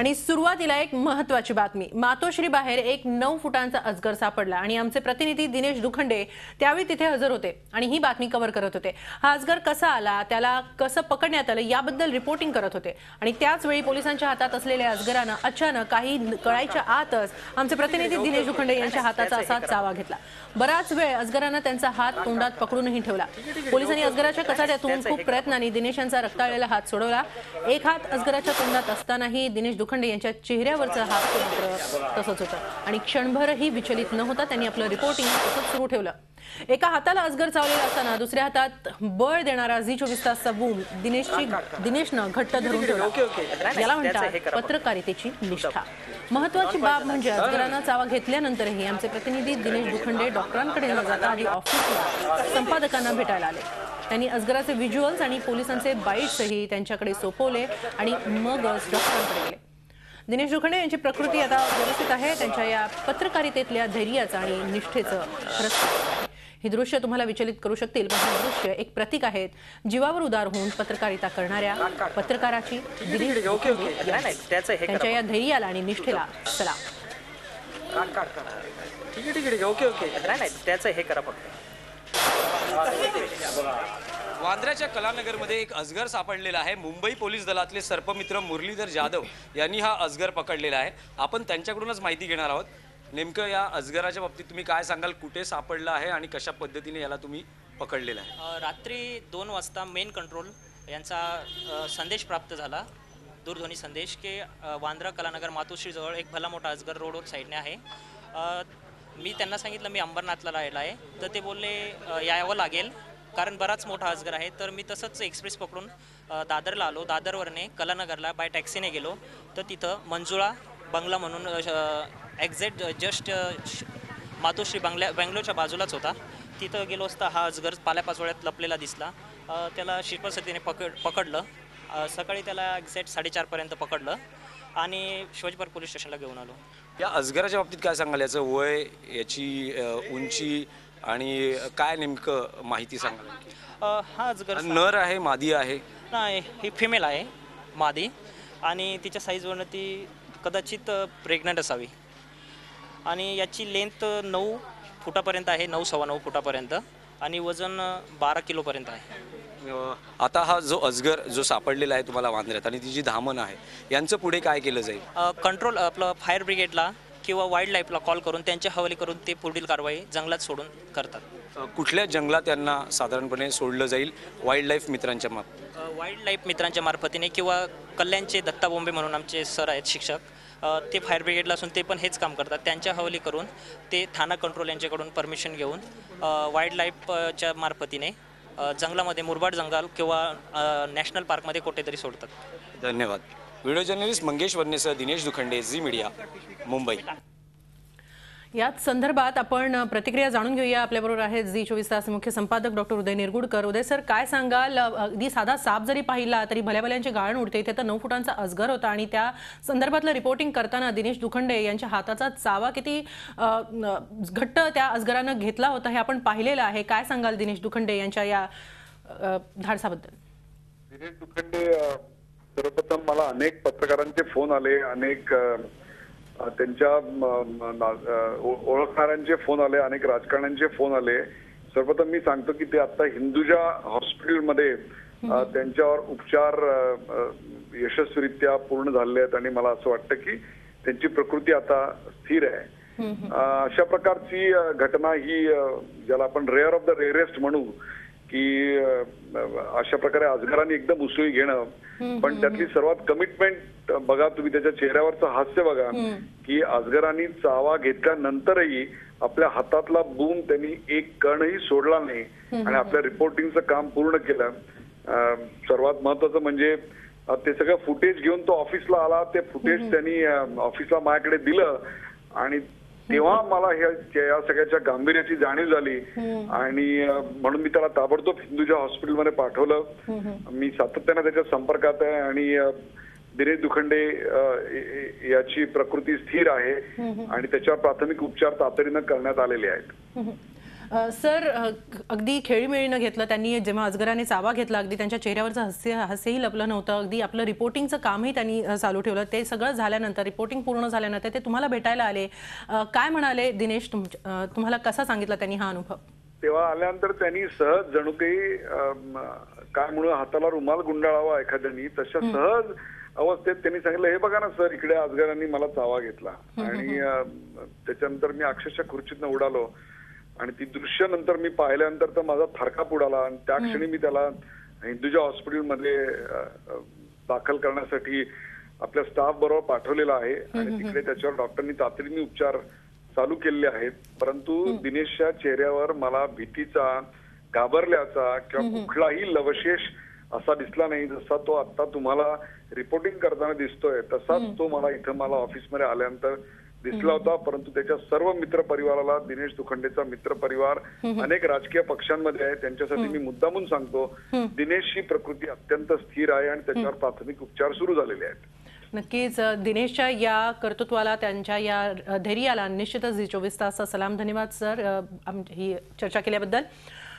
आणि सुरुवातीला एक महत्त्वाची बातमी, मातोश्री बाहेर एक 9 फुटांचा अजगर सापडला आणि आमचे प्रतिनिधी दिनेश दुखंडे त्यावेळी तिथे हजर होते आणि ही बातमी कव्हर करत होते। हा अजगर कसा आला, त्याला कसं पकडण्यात आलं याबद्दल रिपोर्टिंग करत होते आणि त्याच वेळी पोलिसांच्या हातात असलेल्या अजगरानं अचानक काही कळायच्या आतच आमचे प्रतिनिधी दिनेश दुखंडे यांच्या हाताचा असा चावा घेतला। बराच वेळ अजगरानं त्यांचा हात तोंडात पकडूनही ठेवला। पोलिसांनी अजगराच्या कचाट्यातून खूप प्रयत्नांनी दिनेश यांचा रक्ताळलेला हात सोडवला। एक हात अजगराच्या तोंडात असतानाही दिनेश दुखंडे यांच्या चेहऱ्यावरचा हात मात्र तसंच होतं आणि क्षणभरही विचलित न होता त्यांनी आपलं रिपोर्टिंग तसंच सुरू ठेवलं। एका हाताला अजगर चावलेला असताना दुसऱ्या हातात बळ देणारा झी24 तासचा बूम दिनेशनं घट्ट धरून ठेवला। याला म्हणतात पत्रकारितेची निष्ठा। महत्त्वाची बाब म्हणजे अजगरानं चावा घेतल्यानंतरही आमचे प्रतिनिधी दिनेश दुखंडे डॉक्टरांकडे न जाता आधी ऑफिसला संपादकांना भेटायला आले। त्यांनी अजगराचे व्हिज्युअल्स आणि पोलिसांचे बाईट्सही त्यांच्याकडे सोपवले आणि मगच डॉक्टरांकडे गेले। दिनेश दुखंडे यांची प्रकृती आता व्यवस्थित आहे। त्यांच्या या पत्रकारितेतल्या धैर्याचं आणि निष्ठेचं खरंच आहे। ही दृश्य तुम्हाला विचलित करू शकतील, पण हे दृश्य एक प्रतीक आहेत जीवावर उदार होऊन पत्रकारिता करणाऱ्या पत्रकाराची दिनेश दुखंडे त्यांच्या या धैर्याला आणि निष्ठेला सलाम। वांद्र्याच्या कलानगरमध्ये एक अजगर सापडलेला आहे। मुंबई पोलीस दलातले सर्पमित्र मुरलीधर जाधव यांनी हा अजगर पकडलेला आहे। आपण त्यांच्याकडूनच माहिती घेणार आहोत। नेमकं या अजगराच्या बाबतीत तुम्ही काय सांगाल, कुठे सापडला आहे आणि कशा पद्धतीने याला तुम्ही पकडलेला आहे? रात्री 2 वाजता मेन कंट्रोल यांचा संदेश प्राप्त झाला, दूरध्वनी संदेश, की वांद्रा कलानगर मातोश्री जवळ एक भला मोठा अजगर रोड साईडने आहे। मी त्यांना सांगितलं मी अंबरनाथला राहिला आहे, तर ते बोलले यावं लागेल कारण बराच मोठा अजगर आहे। तर मी तसंच एक्सप्रेस पकडून दादरला आलो। दादरवरने कलानगरला बाय टॅक्सीने गेलो, तर तिथं मंजुळा बंगला म्हणून एक्झॅक्ट जस्ट मातोश्री बंगलोच्या बाजूलाच होता। तिथं गेलो असता हा अजगर पाल्यापाचोळ्यात लपलेला दिसला। त्याला शिल्पसतीने पकडलं। सकाळी त्याला एक्झॅक्ट 4:30 पर्यंत पकडलं आणि शिवाजीपार्क पोलीस स्टेशनला घेऊन आलो। या अजगराच्या बाबतीत काय सांगाल, याचं वय, याची उंची आणि काय नेमकं माहिती सांगाल? हा अजगर नर आहे, मादी आहे? नाही, ही फिमेल आहे, मादी, आणि तिच्या साईजवरनं ती कदाचित प्रेग्नंट असावी आणि याची लेंथ 9 फुटापर्यंत आहे, 9-9.25 फुटापर्यंत, आणि वजन 12 किलोपर्यंत आहे। आता हा जो अजगर जो सापडलेला आहे तुम्हाला वांद्र्यात आणि ती जी धामण आहे, यांचं पुढे काय केलं जाईल? कंट्रोल आपलं फायर ब्रिगेडला किंवा वाईल्ड लाईफला कॉल करून त्यांच्या हवाली करून ते पुढील कारवाई जंगलात सोडून करतात। कुठल्या जंगलात यांना साधारणपणे सोडलं जाईल वाईल्ड लाईफ मित्रांच्या मार्फत? वाईल्ड लाईफ मित्रांच्या मार्फतीने किंवा कल्याणचे दत्ता बोंबे म्हणून आमचे सर आहेत शिक्षक, ते फायर ब्रिगेडला असून ते पण हेच काम करतात। त्यांच्या हवाली करून ते ठाणा कंट्रोल यांच्याकडून परमिशन घेऊन वाईल्ड लाईफच्या मार्फतीने जंगलामध्ये मुरबाड जंगल किंवा नॅशनल पार्कमध्ये कुठेतरी सोडतात। धन्यवाद। व्हिडिओ जर्नलिस्ट मंगेश वर्णेसह दिनेश दुखंडे, झी मीडिया, मुंबई। याच संदर्भात आपण प्रतिक्रिया जाणून घेऊया। आपल्याबरोबर आहेत झी24 तास मुख्य संपादक डॉक्टर उदय निरगुडकर। उदय सर, काय सांगाल? अगदी साधा साप जरी पाहिला तरी भल्याभल्यांची गाळण उडते। इथे तर 9 फुटांचा अजगर होता आणि त्या संदर्भातलं रिपोर्टिंग करताना दिनेश दुखंडे यांच्या हाताचा चावा किती घट्ट त्या अजगरानं घेतला होता हे आपण पाहिलेलं आहे। काय सांगाल दिनेश दुखंडे यांच्या या धाडसाबद्दल? दिनेश दुखंडे, सर्वप्रथम मला अनेक पत्रकारांचे फोन आले, अनेक त्यांच्या ओळखणाऱ्यांचे फोन आले, अनेक राजकारण्यांचे फोन आले। सर्वप्रथम मी सांगतो की ते आता हिंदुजा हॉस्पिटलमध्ये त्यांच्यावर उपचार यशस्वीरित्या पूर्ण झाले आहेत आणि मला असं वाटतं की त्यांची प्रकृती आता स्थिर आहे। अशा प्रकारची घटना ही ज्याला आपण रेअर ऑफ द रेअरेस्ट म्हणू की अशा प्रकारे अजगरांनी एकदम उसळी घेणं, पण त्यातली सर्वात कमिटमेंट बघा तुम्ही, त्याच्या चेहऱ्यावरचं हास्य बघा की अजगरांनी चावा घेतल्यानंतरही आपल्या हातातला बूम त्यांनी एक कणही सोडला नाही आणि आपल्या रिपोर्टिंगचं काम पूर्ण केलं। सर्वात महत्वाचं म्हणजे ते सगळं फुटेज घेऊन तो ऑफिसला आला। ते फुटेज त्यांनी ऑफिसला माझ्याकडे दिलं आणि तेव्हा मला या सगळ्याच्या गांभीर्याची जाणीव झाली आणि म्हणून मी त्याला ताबडतोब हिंदुजा हॉस्पिटलमध्ये पाठवलं। मी सातत्याने त्याच्या संपर्कात आहे आणि दिनेश दुखंडे याची प्रकृती स्थिर आहे आणि त्याच्यावर प्राथमिक उपचार तातडीनं करण्यात आलेले आहेत। सर, अगदी खेळीमेळीनं घेतलं त्यांनी. जेव्हा अजगराने चावा घेतला, अगदी त्यांच्या चेहऱ्यावरचं हास्यही लपलं नव्हतं. अगदी आपलं रिपोर्टिंगचं कामही त्यांनी चालू ठेवलं. ते सगळं झाल्यानंतर, रिपोर्टिंग पूर्ण झाल्यानंतर ते तुम्हाला भेटायला आले. काय म्हणाले दिनेश? तुम्हाला कसा सांगितला त्यांनी हा अनुभव? तेव्हा आल्यानंतर त्यांनी सहज जणू काही काय म्हणून हाताला रुमाल गुंडाळावा एखाद्यानी, तशा सहज अवस्थेत त्यांनी सांगितलं, हे बघा ना सर, इकडे अजगरांनी मला चावा घेतला. आणि त्याच्यानंतर मी अक्षरशः खुर्चीतनं उडालो आणि ती दृश्य नंतर मी पाहिल्यानंतर तर माझा थरकाप उडाला. आणि त्या क्षणी मी त्याला हिंदुजा हॉस्पिटलमध्ये दाखल करण्यासाठी आपल्या स्टाफ बरोबर पाठवलेला आहे आणि तिकडे त्याच्यावर डॉक्टरांनी तातडीने उपचार चालू केलेले आहेत. परंतु दिनेशच्या चेहऱ्यावर मला भीतीचा, घाबरल्याचा किंवा कुठलाही लवशेष असा दिसला नाही. जसा तो आता तुम्हाला रिपोर्टिंग करताना दिसतोय तसाच तो मला इथं मला ऑफिसमध्ये आल्यानंतर दिसला होता. परंतु त्याच्या सर्व मित्र परिवाराला, दिनेश दुखंडेचा मित्र परिवार अनेक राजकीय पक्षांमध्ये आहे, त्यांच्यासाठी मी मुद्दामून सांगतो, दिनेशची प्रकृती अत्यंत स्थिर आहे आणि त्याच्यावर प्राथमिक उपचार सुरू झालेले आहेत. नक्कीच दिनेशच्या या कर्तृत्वाला, त्यांच्या या धैर्याला निश्चितच 24 तासचा सलाम. धन्यवाद सर ही चर्चा केल्याबद्दल.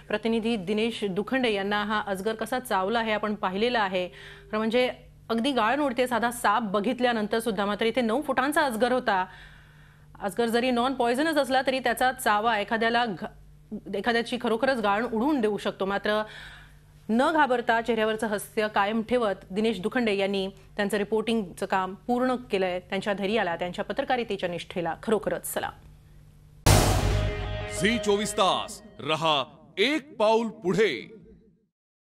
प्रतिनिधी दिनेश दुखंडे यांना हा अजगर कसा चावला हे आपण पाहिलेलं आहे. म्हणजे अगदी गाळ उडते साधा साप बघितल्यानंतर सुद्धा. मात्र इथे 9 फुटांचा अजगर होता. अजगर जरी नॉन पॉयझनस असला तरी त्याचा चावा एखाद्याची खरोखरच गाळ उडवून देऊ शकतो. मात्र न घाबरता चेहऱ्यावरचं हास्य कायम ठेवत दिनेश दुखंडे यांनी त्यांचं रिपोर्टिंगचं काम पूर्ण केलंय. त्यांच्या धैर्याला, त्यांच्या पत्रकारितेच्या निष्ठेला खरोखरच सलाम. झी 24 तास रहा एक पाऊल पुढे.